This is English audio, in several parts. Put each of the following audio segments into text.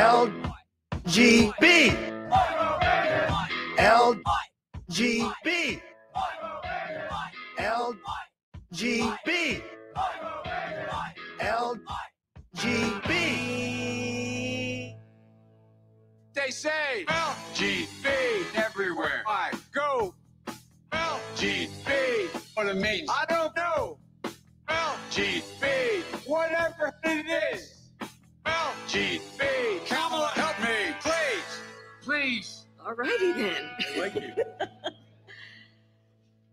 LGB. LGB. LGB. LGB. They say LGB everywhere. I go LGB. What it means, I don't know. LGB. Whatever it is. LGB. Kamala, help me, please. Please. Alrighty then. Thank you.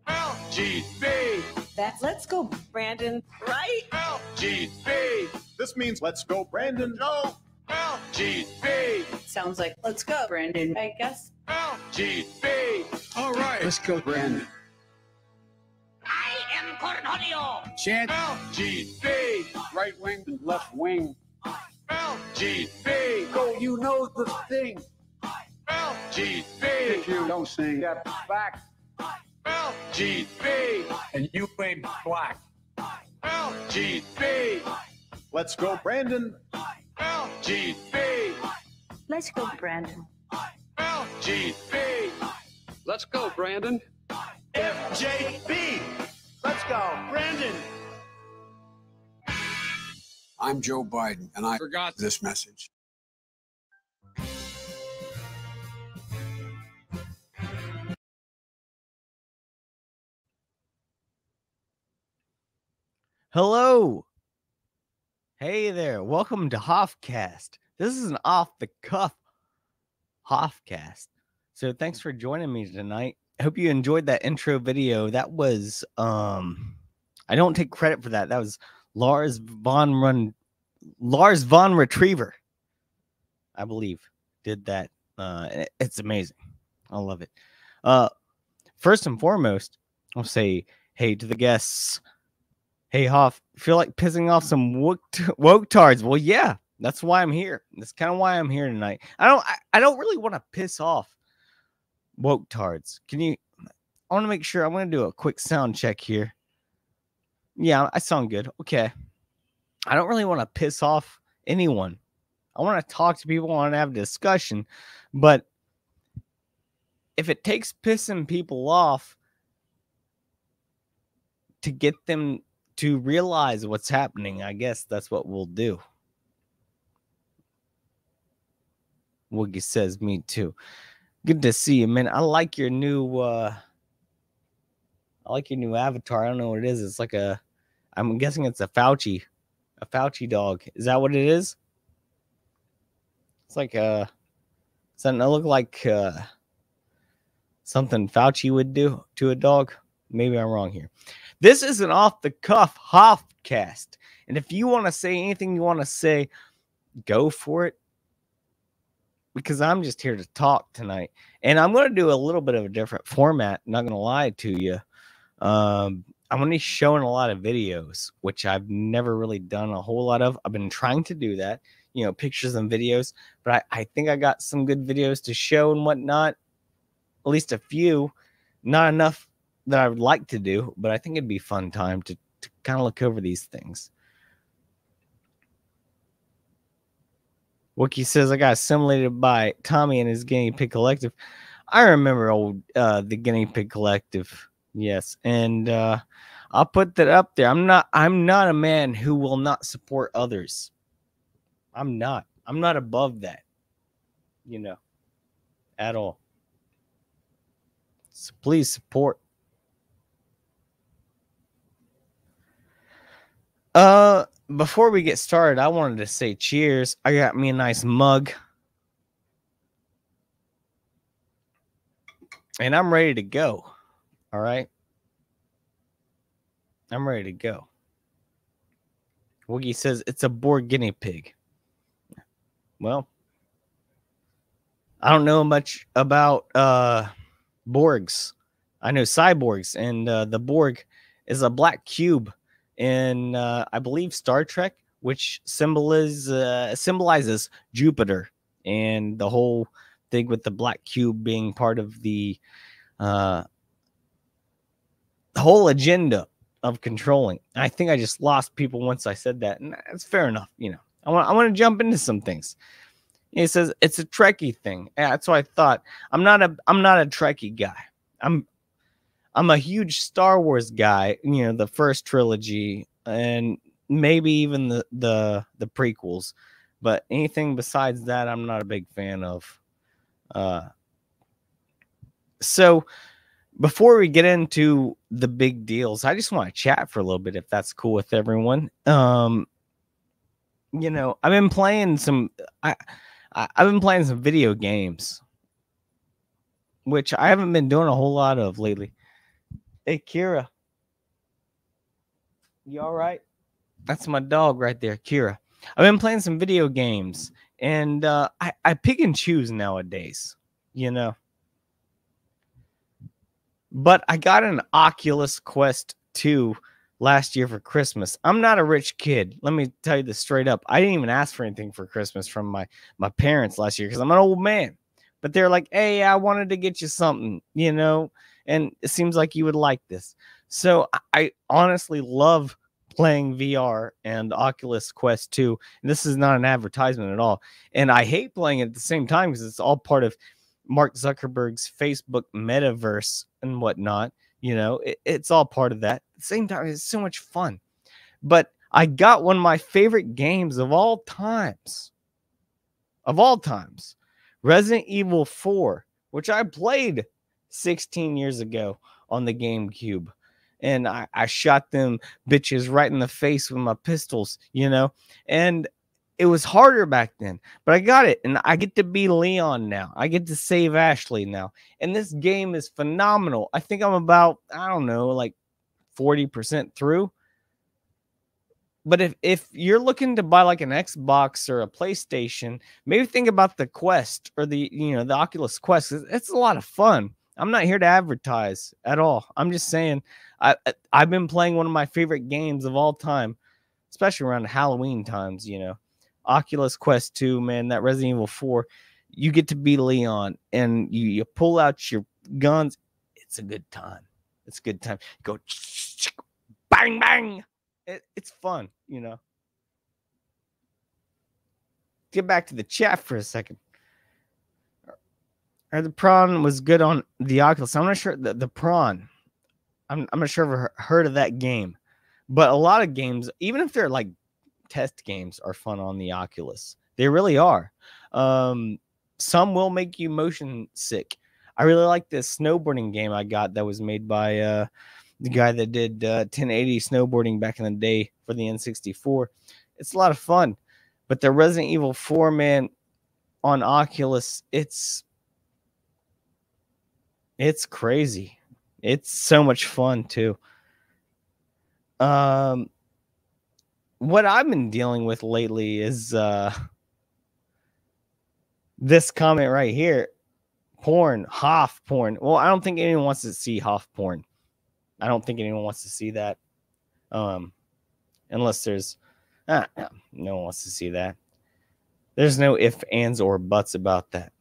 LGB. That's let's go, Brandon. Right? LGB. This means let's go, Brandon. No. LGB. Sounds like let's go, Brandon. I guess. LGB. All right. Let's go, Brandon. I am Cornholio. Chant LGB. Right wing, left wing. LGB. Go, you know the thing. LGB. If you don't sing, step back. LGB. And you ain't black. LGB. Let's go, Brandon. LGB. Let's go, Brandon. LGB. Let's go, Brandon. FJB. Let's go, Brandon. I'm Joe Biden, and I Forgot this message. Hello. Hey there. Welcome to Hoffcast. This is an off-the-cuff Hoffcast. So thanks for joining me tonight. I hope you enjoyed that intro video. That was, I don't take credit for that. That was Lars von Retriever, I believe, did that. It's amazing. I love it. First and foremost, I'll say hey to the guests. Hey, Hoff, feel like pissing off some woke-tards? Well, yeah, that's why I'm here. That's kind of why I'm here tonight. I don't really want to piss off woke-tards. I want to make sure. I'm going to do a quick sound check here. Yeah, I sound good. Okay. I don't really want to piss off anyone. I want to talk to people. I want to have a discussion. But if it takes pissing people off to get them to realize what's happening, I guess that's what we'll do. Woogie says, me too. Good to see you, man. I like your new avatar. I don't know what it is. It's like I'm guessing it's a Fauci dog. Is that what it is? It's like doesn't it look like something Fauci would do to a dog? Maybe I'm wrong here. This is an off-the-cuff Hoffcast. And if you want to say anything you want to say, go for it. Because I'm just here to talk tonight. And I'm going to do a little bit of a different format. Not going to lie to you. I'm going to be showing a lot of videos, which I've never really done a whole lot of. I've been trying to do that. You know, pictures and videos. But I think I got some good videos to show and whatnot. At least a few. Not enough that I would like to do, but I think it'd be a fun time to kind of look over these things. Wookie says, I got assimilated by Tommy and his Guinea Pig Collective. I remember old the Guinea Pig Collective. Yes. And I'll put that up there. I'm not a man who will not support others. I'm not above that, you know, at all. So please support. Before we get started, I wanted to say cheers. I got me a nice mug. And I'm ready to go. All right. I'm ready to go. Woogie says it's a Borg guinea pig. Well, I don't know much about Borgs. I know cyborgs, and the Borg is a black cube in, I believe, Star Trek, which symbolizes Jupiter and the whole thing with the black cube being part of the whole agenda of controlling. I think I just lost people once I said that, and that's fair enough. You know, I want to jump into some things. He says it's a Trekkie thing. Yeah, that's what I thought. I'm not a Trekkie guy. I'm a huge Star Wars guy. You know, the first trilogy and maybe even the prequels, but anything besides that, I'm not a big fan of. So before we get into the big deals, I just want to chat for a little bit, if that's cool with everyone. You know, I've been playing some. I've been playing some video games, which I haven't been doing a whole lot of lately. Hey, Kira, you all right? That's my dog right there, Kira. I've been playing some video games, and I pick and choose nowadays, you know. But I got an Oculus Quest 2 last year for Christmas. I'm not a rich kid. Let me tell you this straight up. I didn't even ask for anything for Christmas from my parents last year because I'm an old man. But they're like, hey, I wanted to get you something, you know, and it seems like you would like this. So I honestly love playing VR and Oculus Quest 2. And this is not an advertisement at all. And I hate playing it at the same time because it's all part of Mark Zuckerberg's Facebook metaverse and whatnot. You know, it's all part of that. At the same time, it's so much fun. But I got one of my favorite games of all times. Resident Evil 4, which I played 16 years ago on the GameCube. And I shot them bitches right in the face with my pistols, you know. And it was harder back then, but I got it. And I get to be Leon now. I get to save Ashley now. And this game is phenomenal. I think I'm about, I don't know, like 40% through. But if you're looking to buy like an Xbox or a PlayStation, maybe think about the Quest or the Oculus Quest. It's a lot of fun. I'm not here to advertise at all. I'm just saying I've been playing one of my favorite games of all time, especially around Halloween times, you know. Oculus Quest 2, man, that Resident Evil 4, you get to be Leon and you pull out your guns. It's a good time. It's a good time. You go bang, bang. It's fun, you know. Get back to the chat for a second. The prawn was good on the Oculus. I'm not sure the prawn. I'm not sure if I've heard of that game, but a lot of games, even if they're like test games, are fun on the Oculus. They really are. Some will make you motion sick. I really like this snowboarding game I got that was made by the guy that did 1080 snowboarding back in the day for the N64. It's a lot of fun. But the Resident Evil 4, man, on Oculus, it's crazy. It's so much fun too. What I've been dealing with lately is this comment right here. Porn, Hoff porn. Well, I don't think anyone wants to see Hoff porn. I don't think anyone wants to see that. Unless there's no one wants to see that. There's no ifs, ands, or buts about that.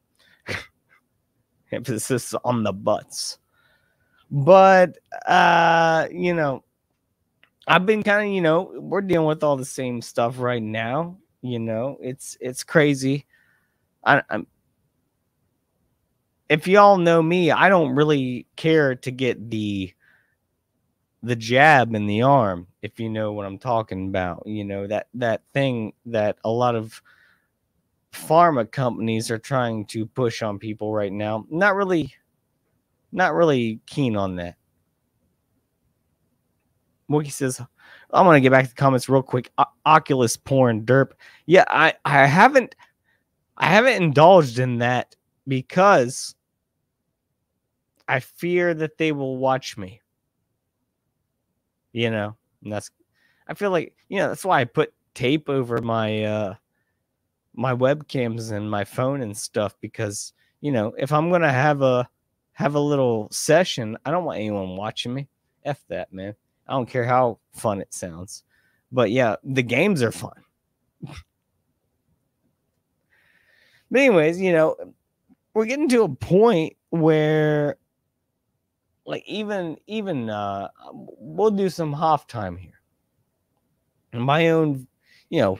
Emphasis on the butts. But you know, I've been kind of, you know, we're dealing with all the same stuff right now. You know, it's crazy. I'm if y'all know me, I don't really care to get the jab in the arm, if you know what I'm talking about. You know, that thing that a lot of pharma companies are trying to push on people right now. Not really keen on that. Wookie says, I'm gonna get back to the comments real quick. Oculus porn derp. Yeah, I haven't indulged in that because I fear that they will watch me. You know, and I feel like, you know, that's why I put tape over my my webcams and my phone and stuff, because, you know, if I'm gonna have a little session, I don't want anyone watching me. F that, man. I don't care how fun it sounds. But yeah, the games are fun. But anyways, you know, we're getting to a point where, like, even we'll do some half time here. And my own, you know,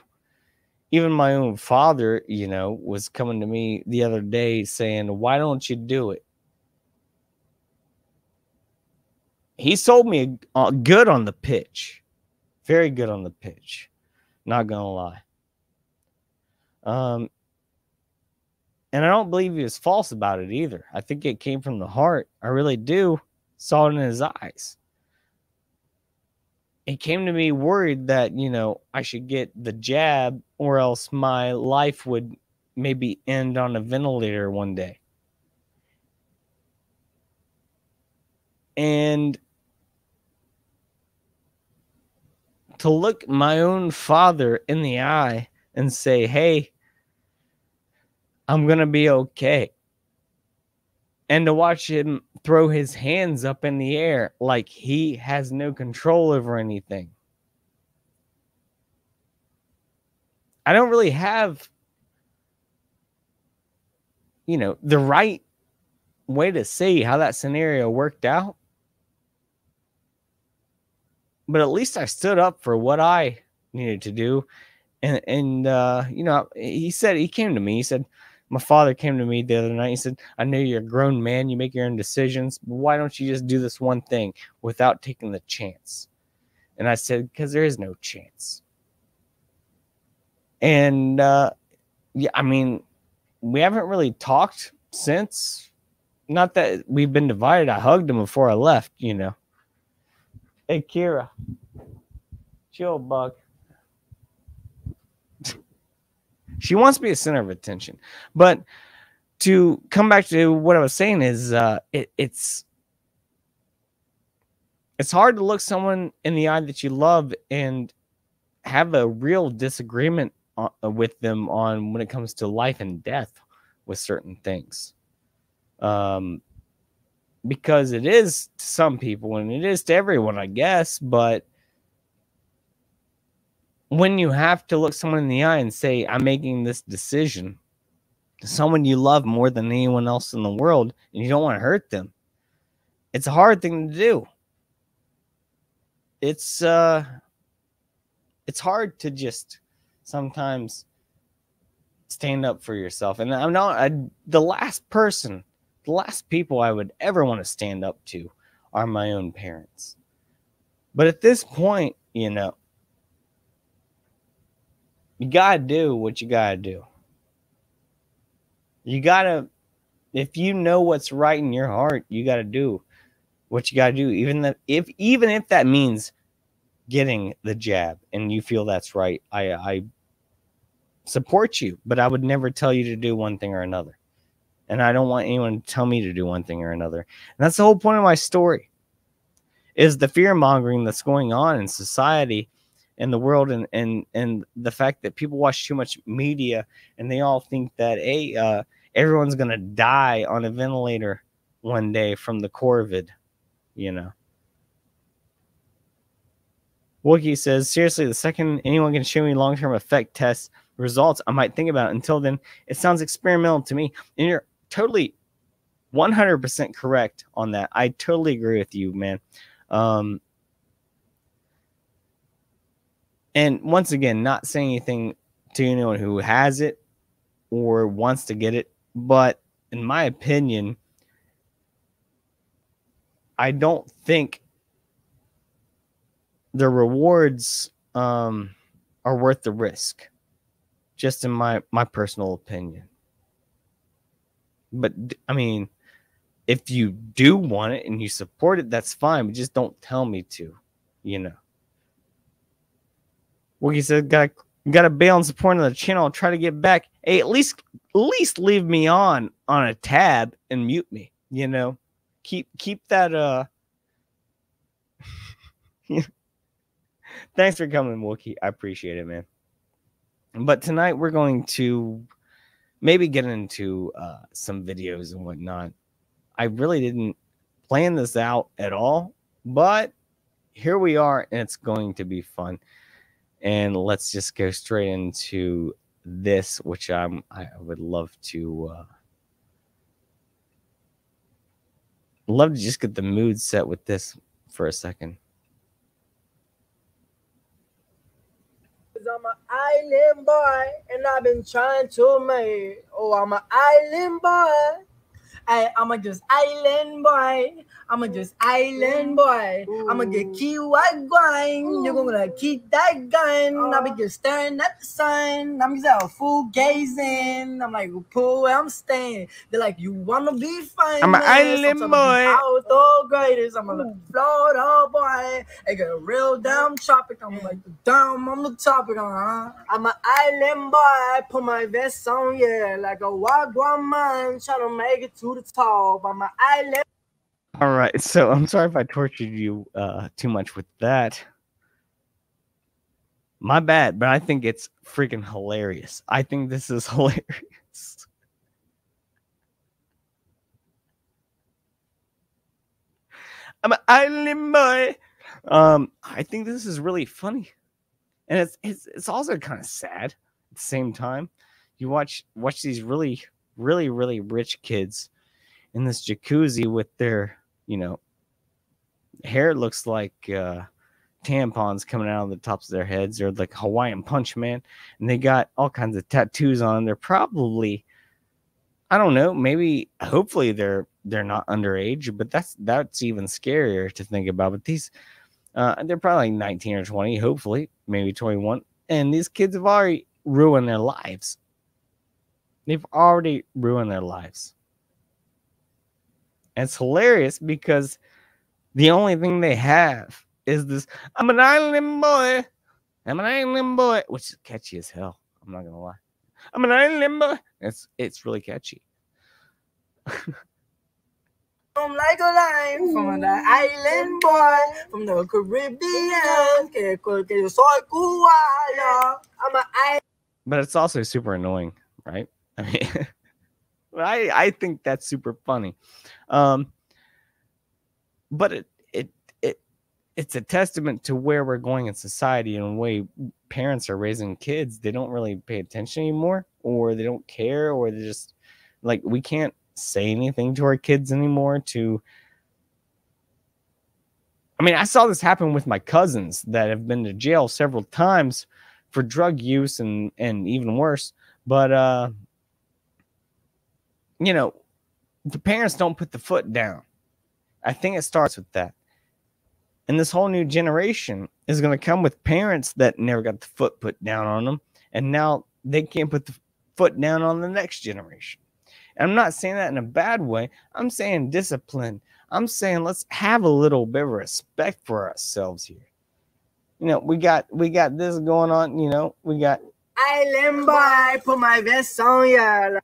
even my own father, was coming to me the other day saying, why don't you do it? He sold me good on the pitch. Very good on the pitch. Not going to lie. And I don't believe he was false about it either. I think it came from the heart. I really do. Saw it in his eyes. He came to me worried that, I should get the jab or else my life would maybe end on a ventilator one day. And to look my own father in the eye and say, hey, I'm going to be okay. And to watch him throw his hands up in the air like he has no control over anything. I don't really have, the right way to say how that scenario worked out. But at least I stood up for what I needed to do. And he came to me. He said, my father came to me the other night. He said, I know you're a grown man. You make your own decisions. But why don't you just do this one thing without taking the chance? And I said, because there is no chance. And, we haven't really talked since. Not that we've been divided. I hugged him before I left, Hey, Kira. Chill, bug. She wants to be a center of attention. But to come back to what I was saying is it's hard to look someone in the eye that you love and have a real disagreement with them on when it comes to life and death with certain things. Because it is to some people and it is to everyone, I guess. But when you have to look someone in the eye and say, I'm making this decision to someone you love more than anyone else in the world, and you don't want to hurt them, it's a hard thing to do. It's hard to just sometimes stand up for yourself. And I'm not the last people I would ever want to stand up to are my own parents. But at this point, you gotta do what you gotta do. You gotta, if you know what's right in your heart, you gotta do what you gotta do. Even if that means getting the jab and you feel that's right, I support you, but I would never tell you to do one thing or another. And I don't want anyone to tell me to do one thing or another. And that's the whole point of my story, is the fear mongering that's going on in society and the world, and the fact that people watch too much media and they all think that, hey, everyone's going to die on a ventilator one day from the COVID, Wookie says, seriously, the second anyone can show me long-term effect test results, I might think about it. Until then, it sounds experimental to me. And you're totally 100% correct on that. I totally agree with you, man. And once again, not saying anything to anyone who has it or wants to get it, but in my opinion, I don't think the rewards are worth the risk, just in my personal opinion. But I mean, if you do want it and you support it, that's fine, but just don't tell me to, Wookie said, gotta bail and support on the channel. I'll try to get back. Hey, at least leave me on a tab and mute me, keep that Thanks for coming, Wookie. I appreciate it, man. But tonight we're going to maybe get into some videos and whatnot. I really didn't plan this out at all, but here we are, and it's going to be fun. And let's just go straight into this, which I would love to just get the mood set with this for a second. I'm an island boy, and I've been trying to make. Oh, I'm an island boy. I'm a just island boy. I'm a just island boy. I'ma get key white grind. You're gonna keep that gun. I'll be just staring at the sun. I'm just out full gazing. I'm like, pull where I'm staying. They're like, you wanna be fine? I'm an island boy. Out the greatest. I'm a Florida boy. I get a real damn tropic. I'm like the damn on the topic. I'm an island boy. Put my vest on, yeah, like a wagwan man. Trying to make it to the top. I'm an island. All right, so I'm sorry if I tortured you too much with that. My bad, but I think it's freaking hilarious. I think this is hilarious. I'm an island boy. I think this is really funny, and it's also kind of sad at the same time. You watch these really rich kids in this jacuzzi with their, hair looks like tampons coming out of the tops of their heads, or like Hawaiian Punch Man, and they got all kinds of tattoos on. They're probably, I don't know, maybe hopefully they're not underage, but that's even scarier to think about. But these they're probably like 19 or 20, hopefully maybe 21, and these kids have already ruined their lives. They've already ruined their lives. And it's hilarious because the only thing they have is this, I'm an island boy. I'm an island boy, which is catchy as hell. I'm not gonna lie. I'm an island boy. It's really catchy. I'm like a line from the island boy, from the Caribbean. I'm an island. But it's also super annoying, right? I mean, I think that's super funny. But it's a testament to where we're going in society and the way parents are raising kids. They don't really pay attention anymore, or they don't care, or they just like, we can't say anything to our kids anymore. I mean, I saw this happen with my cousins that have been to jail several times for drug use and even worse. But the parents don't put the foot down. I think it starts with that. And this whole new generation is going to come with parents that never got the foot put down on them. And now they can't put the foot down on the next generation. And I'm not saying that in a bad way. I'm saying discipline. I'm saying let's have a little bit of respect for ourselves here. We got this going on. We got island boy, put my vest on, yeah.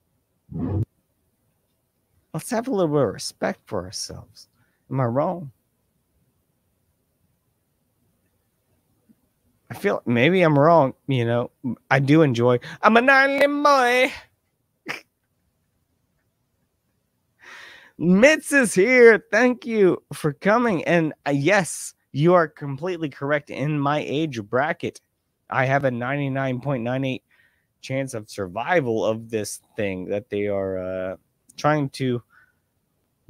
Let's have a little bit of respect for ourselves. Am I wrong? I feel maybe I'm wrong. I do enjoy. I'm an island boy. Mitz is here. Thank you for coming. And yes, you are completely correct. In my age bracket, I have a 99.98 chance of survival of this thing that they are trying to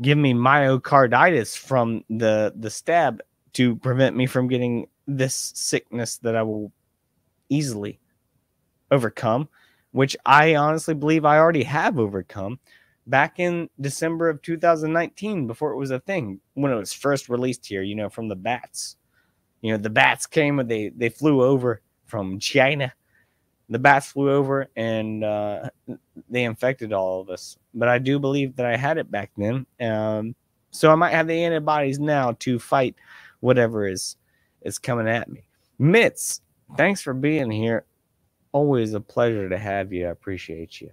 give me myocarditis from the stab to prevent me from getting this sickness that I will easily overcome, which I honestly believe I already have overcome back in December of 2019, before it was a thing, when it was first released here, from the bats. The bats came and they flew over from China. The bats flew over and they infected all of us. But I do believe that I had it back then. So I might have the antibodies now to fight whatever is coming at me. Mitz, thanks for being here. Always a pleasure to have you. I appreciate you.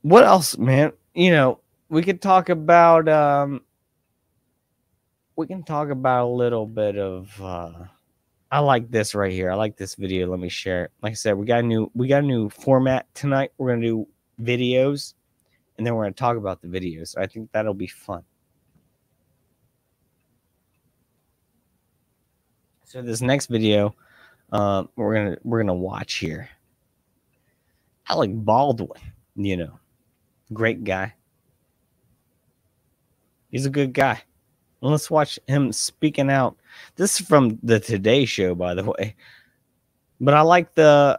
What else, man? We could talk about a little bit of I like this right here. I like this video. Let me share it. Like I said, we got a new format tonight. We're gonna do videos, and then we're gonna talk about the videos. So I think that'll be fun. So this next video, we're gonna watch here. Alec Baldwin, great guy. He's a good guy. Let's watch him speaking out This is from the Today Show, by the way. But I like the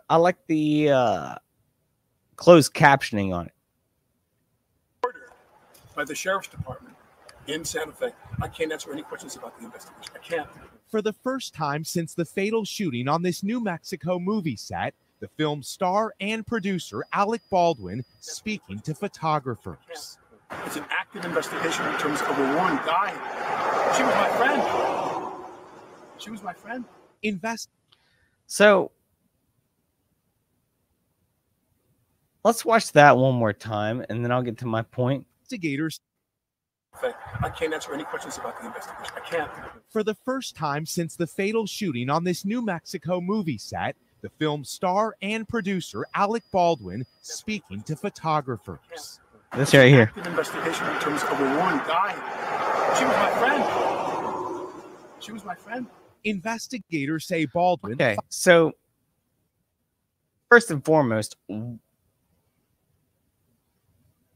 closed captioning on it. By the sheriff's department in Santa Fe. I can't answer any questions about the investigation. I can't. For the first time since the fatal shooting on this New Mexico movie set, the film's star and producer, Alec Baldwin, speaking to photographers. It's an active investigation in terms of a woman dying. She was my friend. She was my friend. So let's watch that one more time, and then I'll get to my point. Investigators. I can't answer any questions about the investigation. I can't. For the first time since the fatal shooting on this New Mexico movie set, the film's star and producer, Alec Baldwin, speaking to photographers. This right here. An investigation in terms of a woman dying. She was my friend. She was my friend. Investigators say Baldwin. Okay, so first and foremost,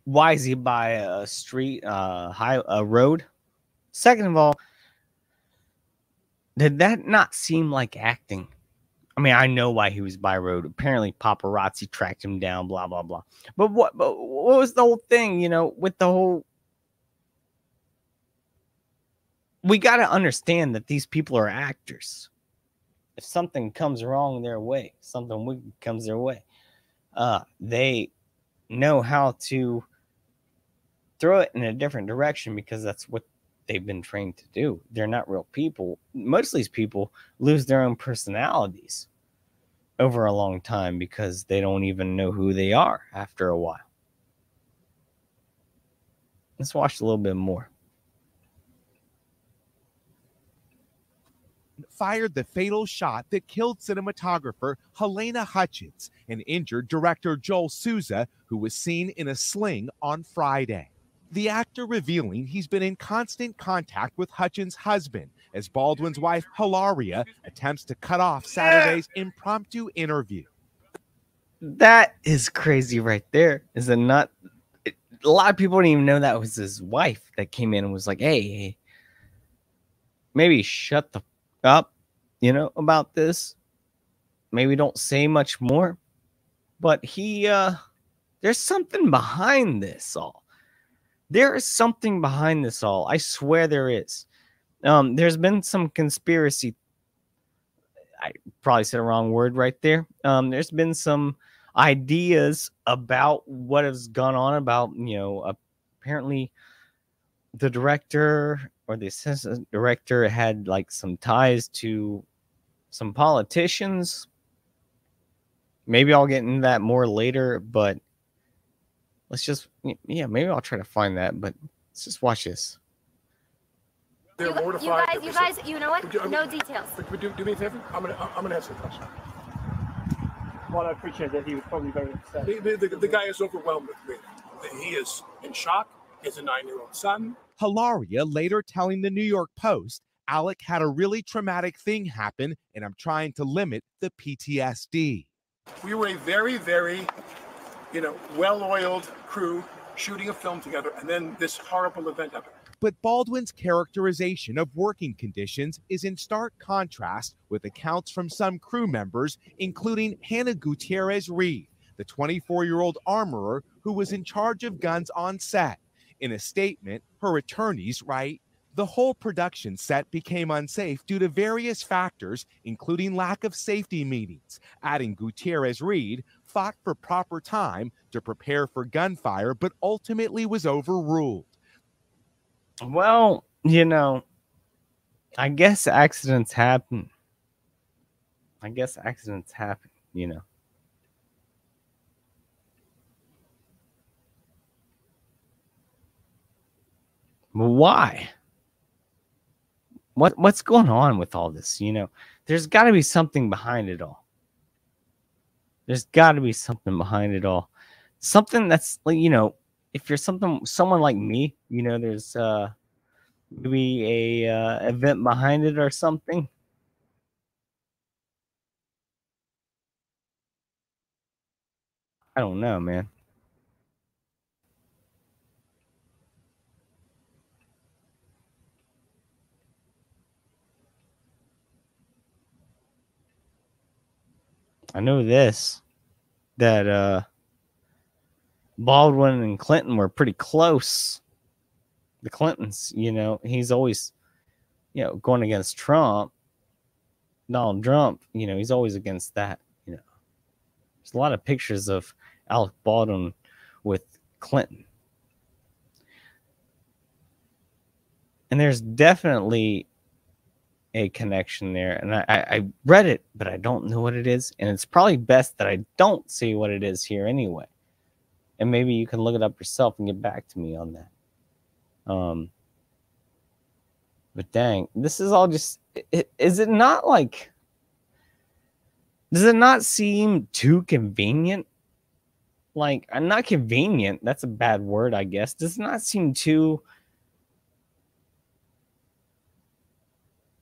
why is he by a street, a road? Second of all, did that not seem like acting? I mean, I know why he was by road. Apparently, paparazzi tracked him down, blah, blah, blah. But what was the whole thing, with the whole... We got to understand that these people are actors. If something comes wrong their way, something wicked comes their way, they know how to throw it in a different direction because that's what they've been trained to do. They're not real people. Most of these people lose their own personalities over a long time because they don't even know who they are after a while. Let's watch a little bit more. Fired the fatal shot that killed cinematographer Helena Hutchins and injured director Joel Souza, who was seen in a sling on Friday. The actor revealing he's been in constant contact with Hutchins' husband as Baldwin's wife, Hilaria, attempts to cut off Saturday's impromptu interview. That is crazy right there. Is it not? A lot of people didn't even know that was his wife that came in and was like, hey, maybe shut the up, about this. Maybe don't say much more. But there's something behind this all. There is something behind this all. I swear there is. There's been some conspiracy. I probably said a wrong word right there. There's been some ideas about what has gone on about, apparently the director or the assistant director had like some ties to some politicians. Maybe I'll get into that more later, but let's just, maybe I'll try to find that, but let's just watch this. They're mortified. You guys, you know what? No details. But do me a favor. I'm gonna answer the question. Well, I appreciate that. He was probably very upset. The guy is overwhelmed with me. He is in shock. He has a 9-year-old son. Hilaria later telling the New York Post, Alec had a really traumatic thing happen, and I'm trying to limit the PTSD. We were a very, very, well-oiled crew shooting a film together, and then this horrible event happened. But Baldwin's characterization of working conditions is in stark contrast with accounts from some crew members, including Hannah Gutierrez-Reed, the 24-year-old armorer who was in charge of guns on set. In a statement, her attorneys write, the whole production set became unsafe due to various factors, including lack of safety meetings. Adding Gutierrez-Reed fought for proper time to prepare for gunfire, but ultimately was overruled. Well, I guess accidents happen. But why? What's going on with all this? There's got to be something behind it all. Something that's like, if you're someone like me, there's maybe a event behind it or something. I don't know, man. I know this, that Baldwin and Clinton were pretty close. The Clintons, he's always, going against Trump. Donald Trump, he's always against that. There's a lot of pictures of Alec Baldwin with Clinton. And there's definitely a connection there. And I read it, but I don't know what it is. And it's probably best that I don't see what it is here anyway. And maybe you can look it up yourself and get back to me on that. But dang, this is all just... Is it not like... Does it not seem too convenient? Like, not convenient. That's a bad word, I guess. Does it not seem too...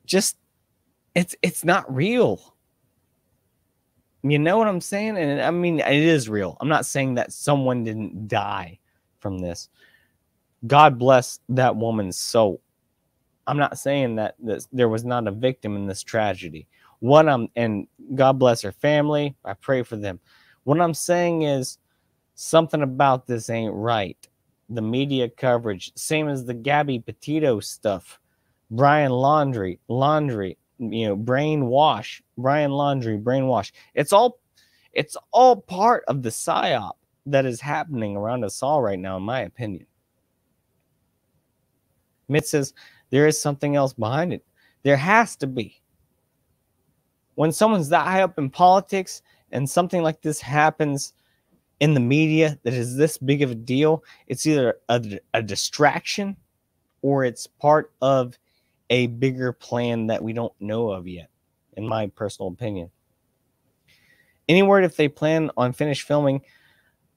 Just... It's not real. You know what I'm saying? And I mean, it is real. I'm not saying that someone didn't die from this. God bless that woman's soul. I'm not saying that there was not a victim in this tragedy. And God bless her family. I pray for them. What I'm saying is something about this ain't right. The media coverage, same as the Gabby Petito stuff. Brian Laundrie, brainwash. Brian Laundrie, brainwash. It's all part of the psyop that is happening around us all right now, in my opinion. Mitt says there is something else behind it. There has to be. When someone's that high up in politics and something like this happens in the media that is this big of a deal, it's either a distraction or it's part of a bigger plan that we don't know of yet, in my personal opinion. Any word if they plan on finish filming?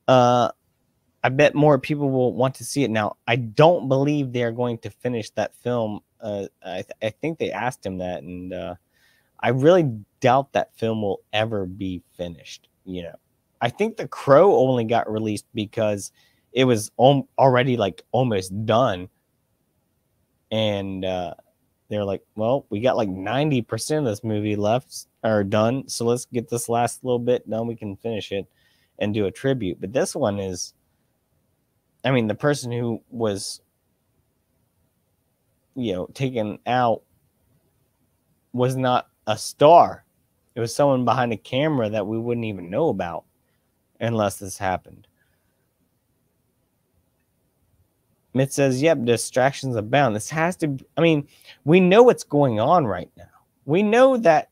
I bet more people will want to see it now. I don't believe they are going to finish that film. I think they asked him that, and I really doubt that film will ever be finished. I think The Crow only got released because it was already like almost done, and they're like, well, we got like 90% of this movie left or done, so let's get this last little bit done. We can finish it and do a tribute. But this one is, I mean, the person who was, taken out was not a star. It was someone behind a camera that we wouldn't even know about unless this happened. Mitt says, yep, distractions abound. This has to, I mean, we know what's going on right now. We know that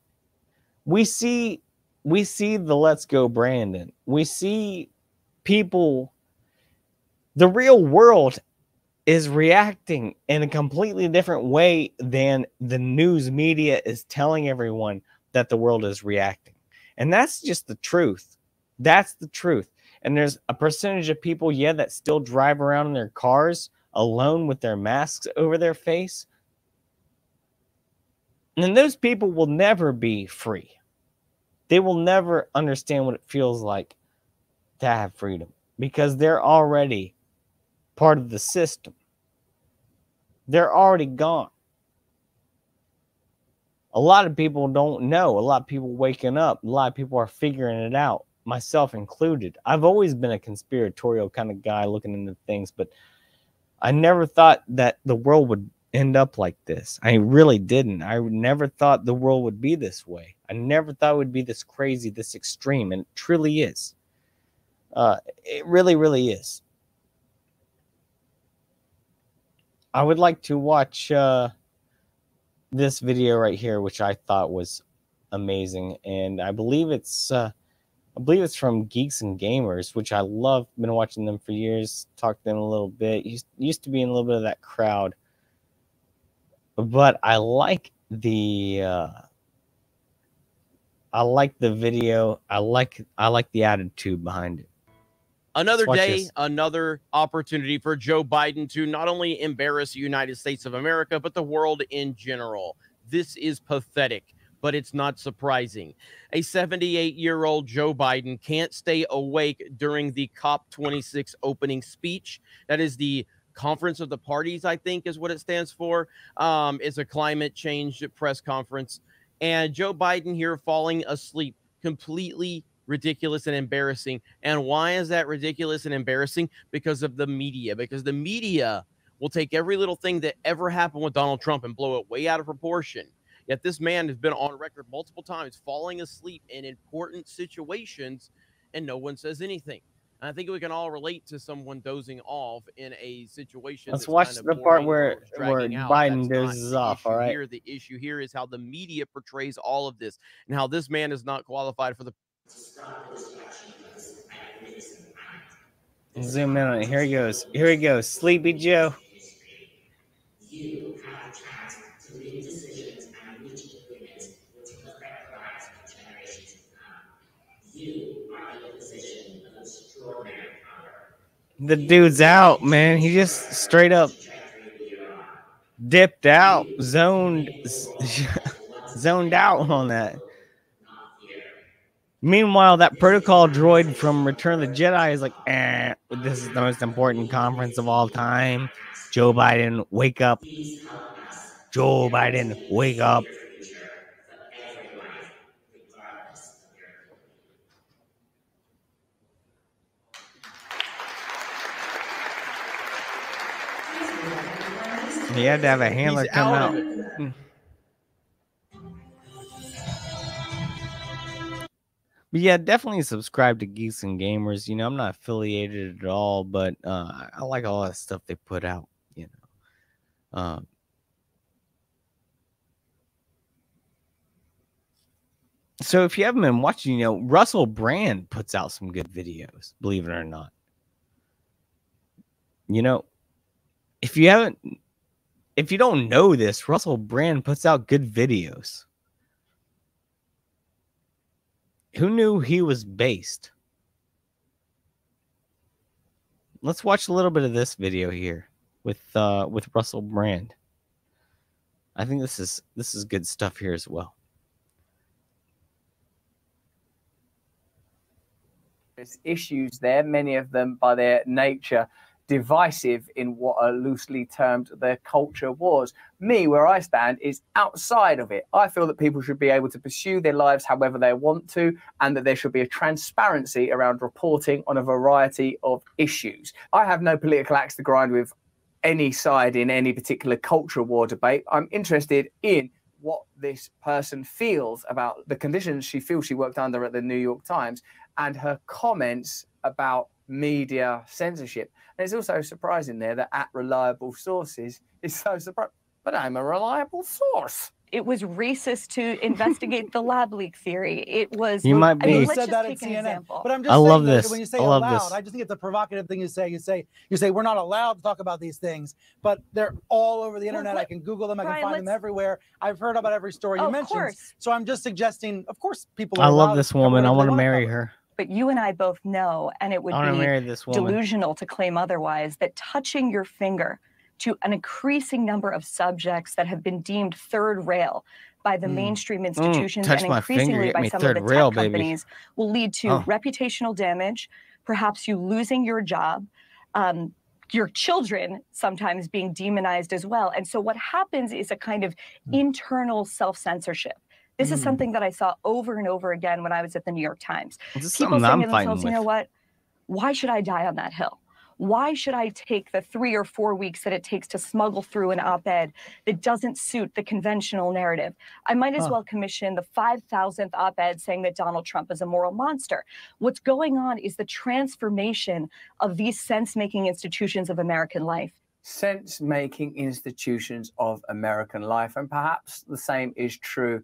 we see the Let's Go Brandon. We see people, the real world is reacting in a completely different way than the news media is telling everyone that the world is reacting. And that's just the truth. That's the truth. And there's a percentage of people, that still drive around in their cars alone with their masks over their face. And those people will never be free. They will never understand what it feels like to have freedom because they're already part of the system. They're already gone. A lot of people don't know. A lot of people waking up. A lot of people are figuring it out, myself included. I've always been a conspiratorial kind of guy looking into things, but I never thought that the world would end up like this. I really didn't. I never thought the world would be this way. I never thought it would be this crazy, this extreme, and it truly is. It really, really is. I would like to watch this video right here, which I thought was amazing, and I believe it's from Geeks and Gamers, which I love. Been watching them for years. Talked to them a little bit. Used to be in a little bit of that crowd, but I like the video. I like the attitude behind it. Another day, another opportunity for Joe Biden to not only embarrass the United States of America, but the world in general. This is pathetic, but it's not surprising. A 78-year-old Joe Biden can't stay awake during the COP26 opening speech. That is the Conference of the Parties, I think is what it stands for. It's a climate change press conference. And Joe Biden here falling asleep, Completely ridiculous and embarrassing. And why is that ridiculous and embarrassing? Because of the media. Because the media will take every little thing that ever happened with Donald Trump and blow it way out of proportion. Yet this man has been on record multiple times falling asleep in important situations, and no one says anything. And I think we can all relate to someone dozing off in a situation. Let's that's watch kind of the part boring where or dragging out. Biden That's not dozes the off. issue All right. here. The issue here is how the media portrays all of this and how this man is not qualified for the. Zoom in on it. Here he goes. Here he goes. Sleepy Joe. You have tried to make decisions and reach agreements which will affect the lives of generations to come. You are in a position of extraordinary power. The dude's out, man. He just straight up dipped out, zoned out on that. Meanwhile, that protocol droid from Return of the Jedi is like, this is the most important conference of all time. Joe Biden, wake up. Joe Biden, wake up. He had to have a handler come out. But yeah, definitely subscribe to Geeks and Gamers. You know, I'm not affiliated at all, but I like all that stuff they put out, you know. So if you haven't been watching, you know, Russell Brand puts out some good videos, believe it or not. You know, if you don't know this, Russell Brand puts out good videos. Who knew he was based? Let's watch a little bit of this video here with Russell Brand. I think this is good stuff here as well. There's issues there, many of them by their nature divisive in what are loosely termed their culture wars. Me, where I stand, is outside of it. I feel that people should be able to pursue their lives however they want to, and that there should be a transparency around reporting on a variety of issues. I have no political axe to grind with any side in any particular culture war debate. I'm interested in what this person feels about the conditions she feels she worked under at the New York Times and her comments about media censorship. And it's also surprising there that at reliable sources is so surprising. But I'm a reliable source. It was racist to investigate the lab leak theory. It was. You might be. I mean, You let's said just that at take an CNN. example. But I'm just I saying love that this. when you say I love allowed, this. I just think it's a provocative thing you say. You say we're not allowed to talk about these things, but they're all over the internet. I can Google them. I can Brian, find them everywhere. I've heard about every story you Of mentioned. course. So I'm just suggesting, of course, people are I allowed love this to cover woman. I whatever want they to wanna marry cover. her. But you and I both know, and it would I want to be marry this woman. delusional to claim otherwise, that touching your finger to an increasing number of subjects that have been deemed third rail by the mainstream institutions touch and my finger, increasingly get by me some of third the rail, tech baby. companies will lead to reputational damage, perhaps you losing your job, your children sometimes being demonized as well. And so what happens is a kind of internal self-censorship. This is something that I saw over and over again when I was at the New York Times. This is People something saying I'm to themselves, fighting you know with. what? Why should I die on that hill? Why should I take the 3 or 4 weeks that it takes to smuggle through an op-ed that doesn't suit the conventional narrative? I might as well commission the 5,000th op-ed saying that Donald Trump is a moral monster. What's going on is the transformation of these sense-making institutions of American life. Sense-making institutions of American life. And perhaps the same is true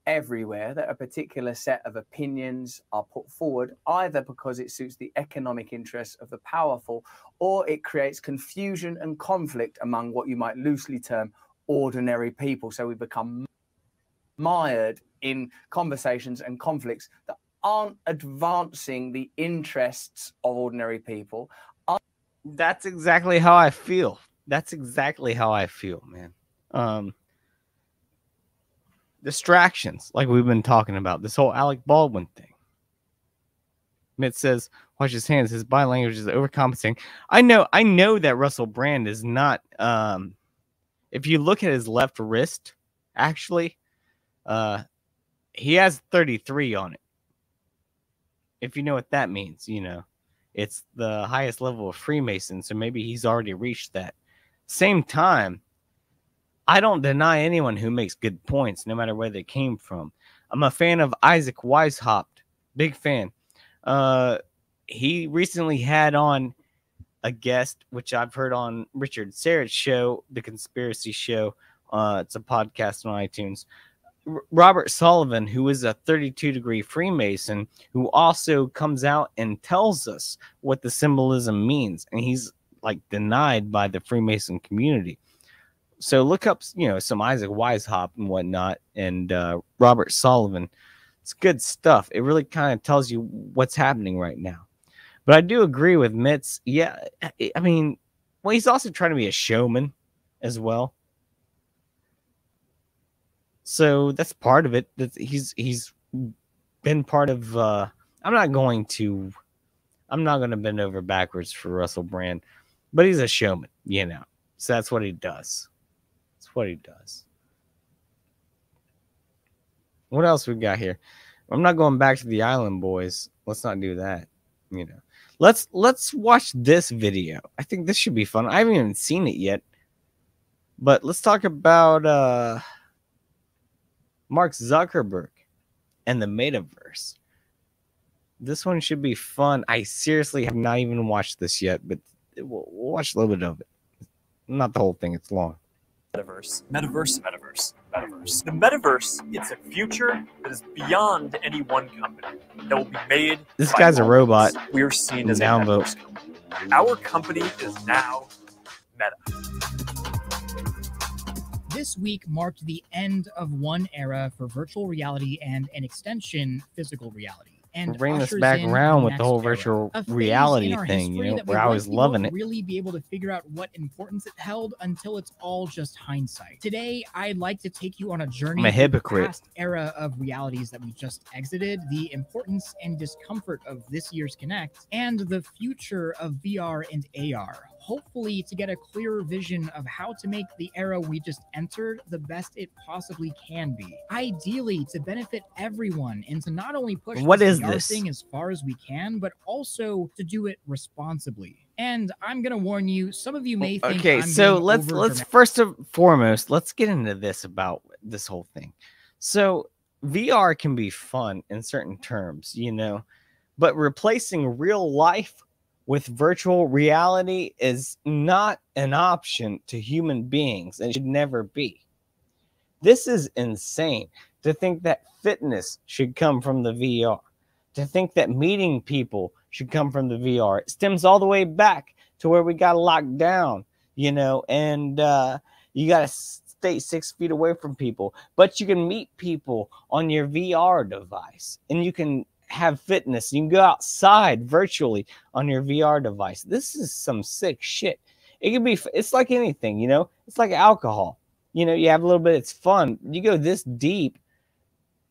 everywhere, that a particular set of opinions are put forward either because it suits the economic interests of the powerful or it creates confusion and conflict among what you might loosely term ordinary people. So we become mired in conversations and conflicts that aren't advancing the interests of ordinary people. That's exactly how I feel. That's exactly how I feel, man. Distractions, like we've been talking about, this whole Alec Baldwin thing. Mitt says, watch his hands, his body language is overcompensating. I know that Russell Brand is not, if you look at his left wrist, actually, he has 33 on it. if you know what that means, you know, it's the highest level of Freemason. So maybe he's already reached that. Same time, I don't deny anyone who makes good points, no matter where they came from. I'm a fan of Isaac Weishaupt, big fan. He recently had on a guest, which I've heard on Richard Serrett's show, The Conspiracy Show. It's a podcast on iTunes. Robert Sullivan, who is a 32-degree Freemason, who also comes out and tells us what the symbolism means, and he's like denied by the Freemason community. So look up, you know, some Isaac Weishaupt and whatnot, and Robert Sullivan. It's good stuff. It really kind of tells you what's happening right now. But I do agree with Mitz. Yeah, I mean, well, he's also trying to be a showman as well. So that's part of it. He's been part of. I'm not going to bend over backwards for Russell Brand, but he's a showman, you know. So that's what he does. That's what he does. What else we got here? I'm not going back to the Island Boys. Let's not do that. You know. Let's watch this video. I think this should be fun. I haven't even seen it yet. But let's talk about Mark Zuckerberg and the metaverse. This one should be fun. I seriously have not even watched this yet, but we'll watch a little bit of it. Not the whole thing. It's long. Metaverse. The metaverse, it's a future that is beyond any one company that will be made. This guy's a robot. We're seen as a metaverse company. Our company is now Meta. This week marked the end of one era for virtual reality and an extension, physical reality. And bring this back around with the whole virtual reality thing, you know, where I was loving it. Really be able to figure out what importance it held until it's all just hindsight. Today, I'd like to take you on a journey I'm a hypocrite. the past era of realities that we just exited, the importance and discomfort of this year's Connect, and the future of VR and AR. Hopefully to get a clearer vision of how to make the era we just entered the best it possibly can be. Ideally, to benefit everyone and to not only push this VR thing as far as we can, but also to do it responsibly. And I'm gonna warn you, some of you may think okay, so let's first and foremost, let's get into this about this whole thing. So VR can be fun in certain terms, you know, but replacing real life with virtual reality is not an option to human beings, and it should never be. This is insane to think that fitness should come from the VR, to think that meeting people should come from the VR. It stems all the way back to where we got locked down, you know, and you got to stay 6 feet away from people, but you can meet people on your VR device, and you can have fitness. You can go outside virtually on your VR device. This is some sick shit. It can be, it's like anything, you know, it's like alcohol. You know, you have a little bit, it's fun. You go this deep,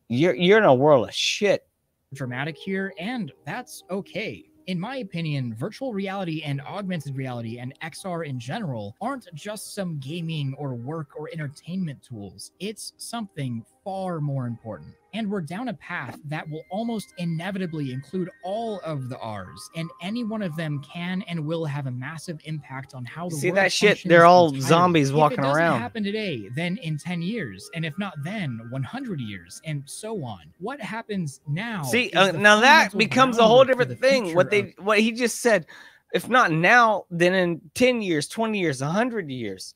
you're in a world of shit. Dramatic here, and that's okay. In my opinion, virtual reality and augmented reality and XR in general aren't just some gaming or work or entertainment tools. It's something far more important. And we're down a path that will almost inevitably include all of the R's, and any one of them can and will have a massive impact on how the See world that shit? functions They're all entirely. zombies walking If it doesn't around. happen today, then in 10 years, and if not then, 100 years, and so on. What happens now? See, is the now that fundamental becomes a whole groundwork for the different thing. future What he just said, if not now, then in 10 years, 20 years, 100 years.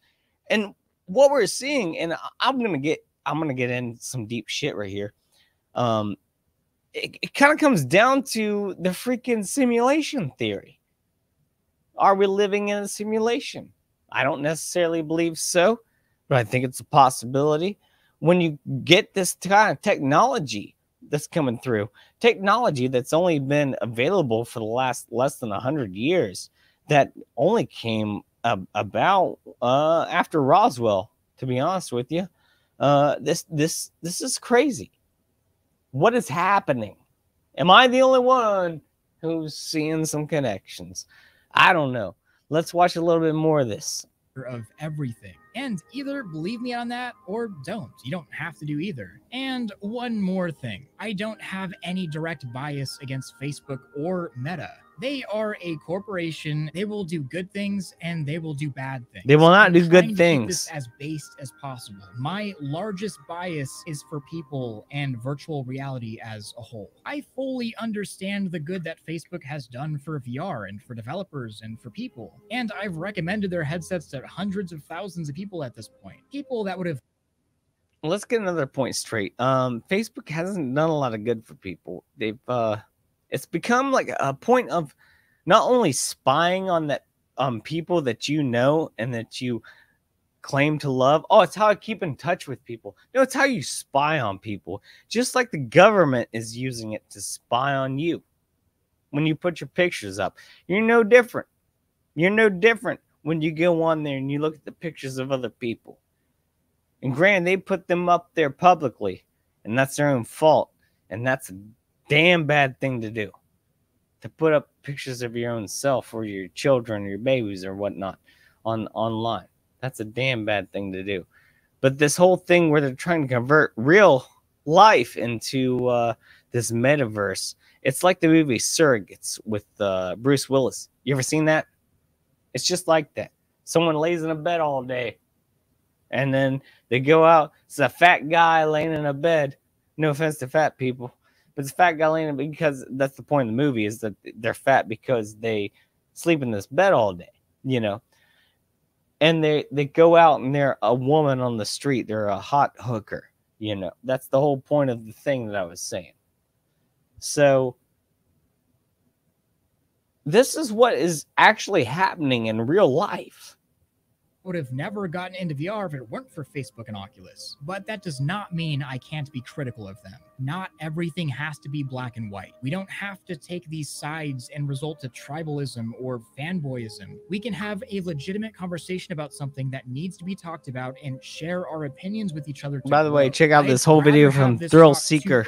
And what we're seeing, and I'm gonna get in some deep shit right here. It kind of comes down to the freaking simulation theory. Are we living in a simulation? I don't necessarily believe so, but I think it's a possibility. When you get this kind of technology that's coming through, technology that's only been available for the last less than 100 years, that only came about after Roswell, to be honest with you. This is crazy. What is happening? Am I the only one who's seeing some connections? I don't know. Let's watch a little bit more of this. of everything. And either believe me on that or don't. You don't have to do either. And one more thing. I don't have any direct bias against Facebook or Meta. They are a corporation. They will do good things and they will do bad things. They will not I'm do trying good to keep things. this as based as possible. My largest bias is for people and virtual reality as a whole. I fully understand the good that Facebook has done for VR and for developers and for people. And I've recommended their headsets to hundreds of thousands of people at this point. People that would have Let's get another point straight. Facebook hasn't done a lot of good for people. They've it's become like a point of not only spying on that people that you know and that you claim to love. Oh, it's how I keep in touch with people. No, it's how you spy on people. Just like the government is using it to spy on you. When you put your pictures up, you're no different. You're no different when you go on there and you look at the pictures of other people. And granted, they put them up there publicly, and that's their own fault. And that's a damn bad thing to do. To put up pictures of your own self or your children or your babies or whatnot online. That's a damn bad thing to do. But this whole thing where they're trying to convert real life into this metaverse, it's like the movie Surrogates with Bruce Willis. You ever seen that? It's just like that. Someone lays in a bed all day, and then they go out. It's a fat guy laying in a bed. No offense to fat people, but it's a fat guy laying in, because that's the point of the movie, is that they're fat because they sleep in this bed all day, you know. And they go out and they're a woman on the street. They're a hot hooker, you know. That's the whole point of the thing that I was saying. So this is what is actually happening in real life. would have never gotten into VR if it weren't for Facebook and Oculus. But that does not mean I can't be critical of them. Not everything has to be black and white. We don't have to take these sides and result to tribalism or fanboyism. We can have a legitimate conversation about something that needs to be talked about and share our opinions with each other. By the way, check out this whole video from Thrill Seeker.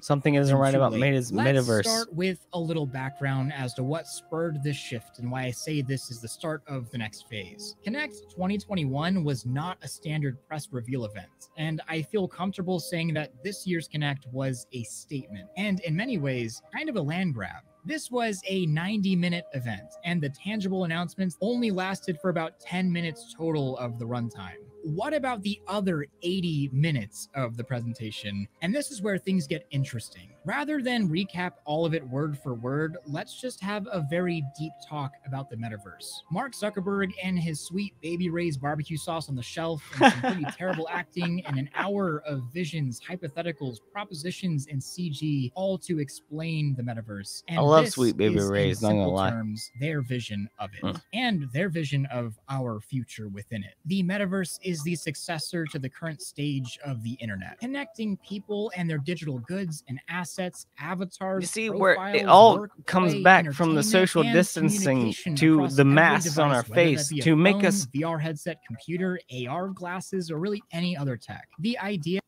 Something isn't right about Let's Metaverse. start with a little background as to what spurred this shift and why I say this is the start of the next phase. Connect 2021 was not a standard press reveal event, and I feel comfortable saying that this year's Connect was a statement, and in many ways, kind of a land grab. This was a 90-minute event, and the tangible announcements only lasted for about 10 minutes total of the runtime. What about the other 80 minutes of the presentation? And this is where things get interesting. Rather than recap all of it word for word, let's just have a very deep talk about the metaverse. Mark Zuckerberg and his sweet Baby Ray's barbecue sauce on the shelf, and some pretty terrible acting, and an hour of visions, hypotheticals, propositions, and CG, all to explain the metaverse. And I love this Sweet Baby is, Ray's, in not gonna simple lie. terms, their vision of it, and their vision of our future within it. The metaverse is the successor to the current stage of the internet, connecting people and their digital goods and assets, avatars. You see where it profiles, all work, comes play, back from the entertainment, social and distancing communication to across the every masks on device, our whether that face be a to make phone, us. VR headset, computer, AR glasses, or really any other tech. The idea.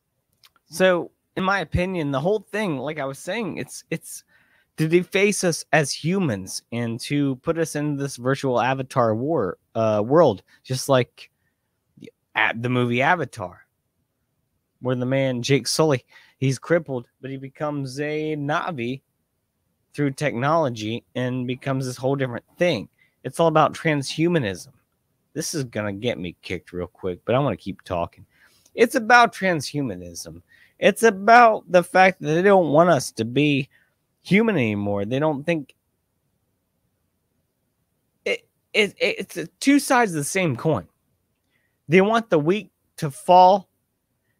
So, in my opinion, the whole thing, like I was saying, it's to deface us as humans and to put us in this virtual avatar world, just like the movie Avatar, where the man Jake Sully, he's crippled, but he becomes a Navi through technology and becomes this whole different thing. It's all about transhumanism. This is gonna get me kicked real quick, but I want to keep talking. It's about transhumanism. It's about the fact that they don't want us to be human anymore. They don't think it's two sides of the same coin. They want the weak to fall,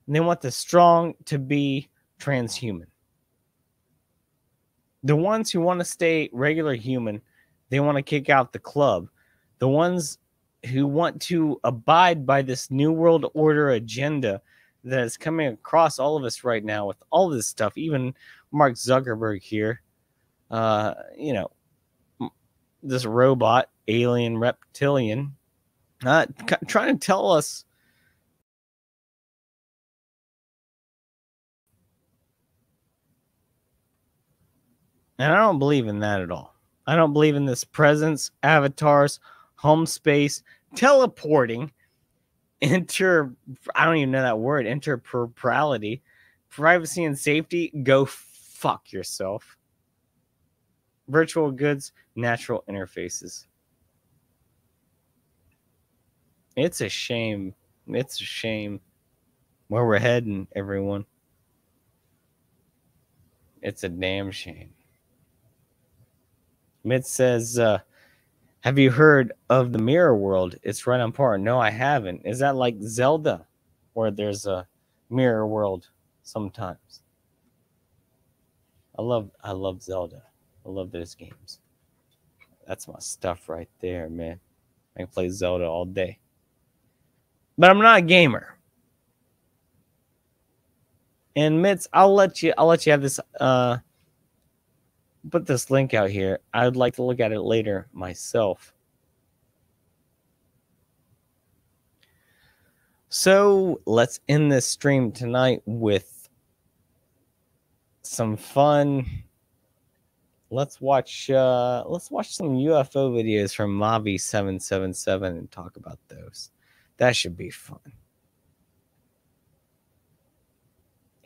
and they want the strong to be transhuman. The ones who want to stay regular human, they want to kick out the club. The ones who want to abide by this New World Order agenda that is coming across all of us right now with all this stuff, even Mark Zuckerberg here, this robot, alien, reptilian, trying to tell us and I don't believe in that at all. I don't believe in this presence, avatars, home space, teleporting, I don't even know that word, interoperability, privacy and safety, go fuck yourself. Virtual goods, natural interfaces. It's a shame. It's a shame where we're heading, everyone. It's a damn shame. Mitt says, have you heard of the mirror world? It's right on par. No, I haven't. Is that like Zelda, where there's a mirror world sometimes? I love Zelda. I love those games. That's my stuff right there, man. I can play Zelda all day. But I'm not a gamer. And Mitz, I'll let you have this put this link out here. I would like to look at it later myself. So let's end this stream tonight with some fun. Let's watch some UFO videos from Mavi777 and talk about those. That should be fun.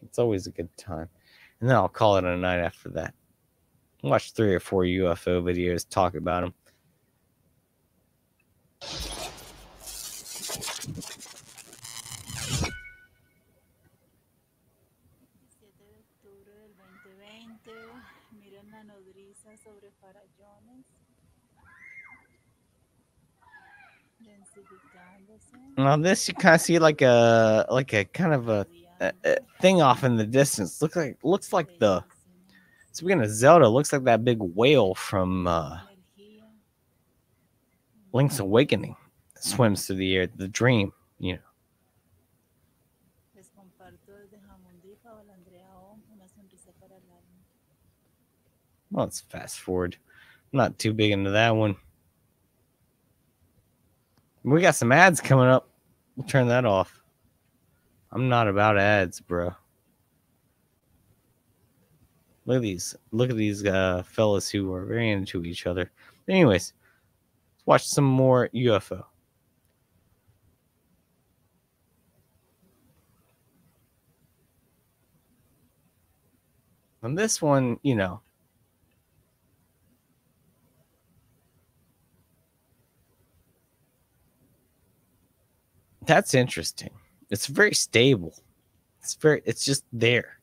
It's always a good time. And then I'll call it a night after that. Watch 3 or 4 UFO videos, talk about them. Now this you kind of see like a kind of a thing off in the distance. Looks like the speaking of Zelda, looks like that big whale from Link's Awakening swims through the air. The dream, you know. Well, let's fast forward. I'm not too big into that one. We got some ads coming up. We'll turn that off. I'm not about ads, bro. Look at these fellas who are very into each other. Anyways, let's watch some more UFO. On this one, you know, that's interesting. It's very stable. It's just there.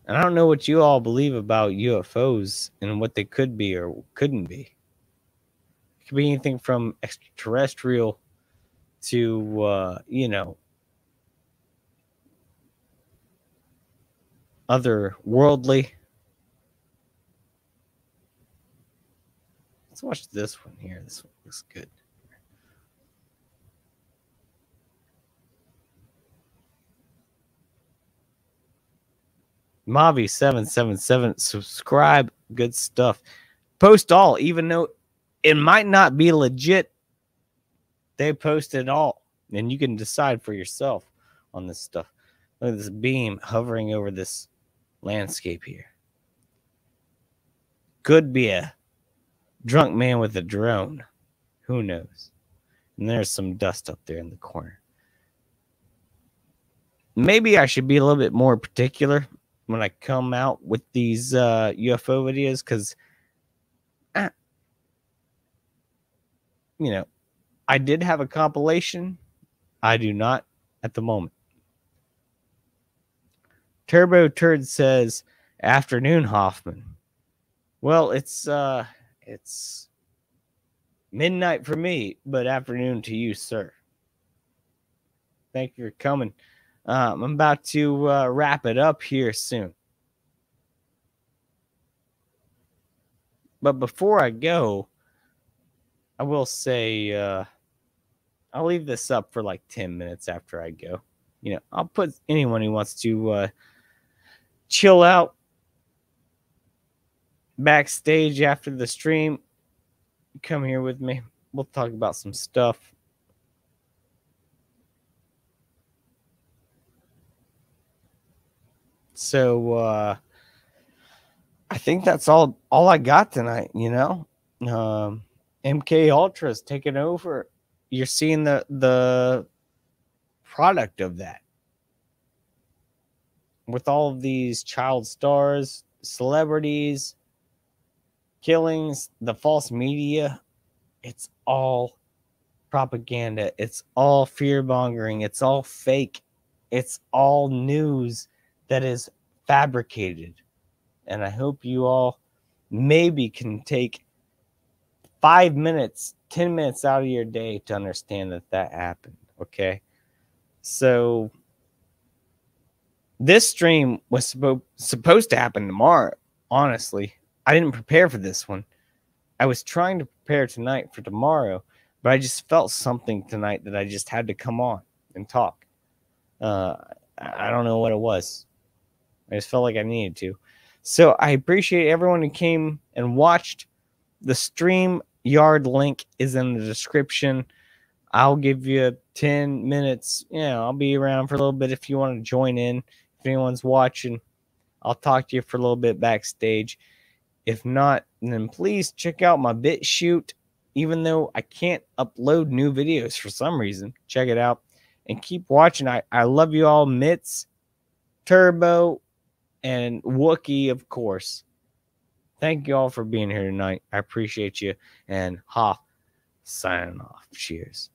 And I don't know what you all believe about UFOs and what they could be or couldn't be. It could be anything from extraterrestrial to, you know, otherworldly. Let's watch this one here. This one looks good. Mavi777, subscribe, good stuff. Post all, even though it might not be legit, they post it all. And you can decide for yourself on this stuff. Look at this beam hovering over this landscape here. Could be a drunk man with a drone. Who knows? And there's some dust up there in the corner. Maybe I should be a little bit more particular when I come out with these UFO videos, because you know, I did have a compilation. I do not at the moment. Turbo Turd says, afternoon, Hoffman. Well, it's midnight for me, but afternoon to you, sir. Thank you for coming. I'm about to wrap it up here soon. But before I go, I will say I'll leave this up for like 10 minutes after I go. You know, I'll put anyone who wants to chill out backstage after the stream. Come here with me. We'll talk about some stuff. So I think that's all I got tonight, you know. MK Ultra's taking over. You're seeing the product of that with all of these child stars, celebrities, killings, the false media. It's all propaganda. It's all fear mongering. It's all fake. It's all news that is fabricated. And I hope you all maybe can take 5 minutes, 10 minutes out of your day to understand that happened. Okay. So this stream was supposed to happen tomorrow. Honestly, I didn't prepare for this one. I was trying to prepare tonight for tomorrow, but I just felt something tonight that I just had to come on and talk. I don't know what it was. I just felt like I needed to. So I appreciate everyone who came and watched. The StreamYard link is in the description. I'll give you 10 minutes. I'll be around for a little bit if you want to join in. If anyone's watching, I'll talk to you for a little bit backstage. If not, then please check out my BitChute. Even though I can't upload new videos for some reason, check it out and keep watching. I love you all. Mitz, Turbo, and Wookie, of course. Thank you all for being here tonight. I appreciate you. And Hoff, signing off. Cheers.